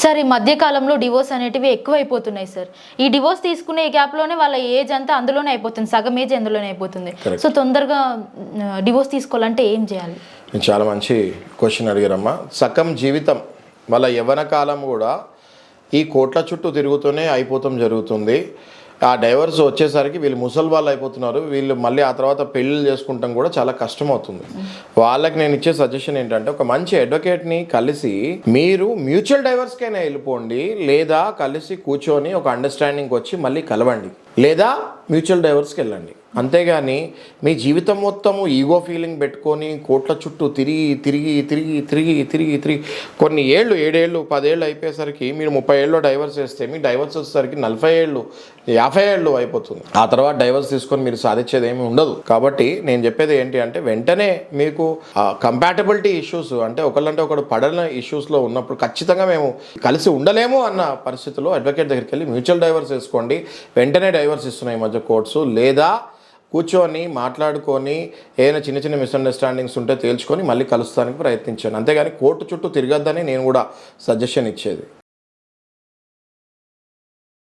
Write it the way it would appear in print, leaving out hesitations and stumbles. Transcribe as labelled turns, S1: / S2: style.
S1: Sir ఈ మధ్య కాలంలో డివోర్స్ అనేటివి ఎక్కువైపోతున్నాయి సార్. ఈ డివోర్స్ తీసుకునే గ్యాప్లోనే వాళ్ళ ఏజ్ అంతా అందులోనే అయిపోతుంది, సగం ఏజ్ అందులోనే అయిపోతుంది. సో తొందరగా డివోర్స్ తీసుకోవాలంటే ఏం చేయాలి?
S2: చాలా మంచి క్వశ్చన్ అడిగారమ్మా. సగం జీవితం వాళ్ళ యవ్వన కాలం కూడా ఈ కోట్ల చుట్టూ తిరుగుతూనే అయిపోతాం జరుగుతుంది. ఆ డైవర్స్ వచ్చేసరికి వీళ్ళు ముసలి వాళ్ళు అయిపోతున్నారు. వీళ్ళు మళ్ళీ ఆ తర్వాత పెళ్ళిళ్ళు చేసుకుంటాం కూడా చాలా కష్టం అవుతుంది. వాళ్ళకి నేను ఇచ్చే సజెషన్ ఏంటంటే, ఒక మంచి అడ్వకేట్ని కలిసి మీరు మ్యూచువల్ డైవర్స్కైనా వెళ్ళిపోండి, లేదా కలిసి కూర్చొని ఒక అండర్స్టాండింగ్కి వచ్చి మళ్ళీ కలవండి, లేదా మ్యూచువల్ డైవర్స్కి వెళ్ళండి. అంతేగాని మీ జీవితం మొత్తము ఈగో ఫీలింగ్ పెట్టుకొని కోట్ల చుట్టూ తిరిగి తిరిగి తిరిగి తిరిగి తిరిగి తిరిగి కొన్ని ఏళ్ళు 7 ఏళ్ళు 10 ఏళ్ళు అయిపోయేసరికి మీరు 30 ఏళ్ళు డైవర్స్ చేస్తే మీకు డైవర్స్ వచ్చేసరికి 40 ఏళ్ళు 50 ఏళ్ళు అయిపోతుంది. ఆ తర్వాత డైవర్స్ తీసుకొని మీరు సాధించేది ఏమి ఉండదు. కాబట్టి నేను చెప్పేది ఏంటి అంటే, వెంటనే మీకు కంపాటబిలిటీ ఇష్యూస్ అంటే ఒకళ్ళంటే ఒకడు పడన ఇష్యూస్లో ఉన్నప్పుడు ఖచ్చితంగా మేము కలిసి ఉండలేము అన్న పరిస్థితుల్లో అడ్వకేట్ దగ్గరికి వెళ్ళి మ్యూచువల్ డైవర్స్ వేసుకోండి. వెంటనే డైవర్స్ ఇస్తున్నాయి ఈ మధ్య కోర్ట్స్. లేదా కూర్చొని మాట్లాడుకొని ఏదైనా చిన్న చిన్న మిస్అండర్స్టాండింగ్స్ ఉంటే తేల్చుకొని మళ్ళీ కలుస్తానికి ప్రయత్నించాను. అంతేగాని కోర్టు చుట్టూ తిరగద్దని నేను కూడా సజెషన్ ఇచ్చేది.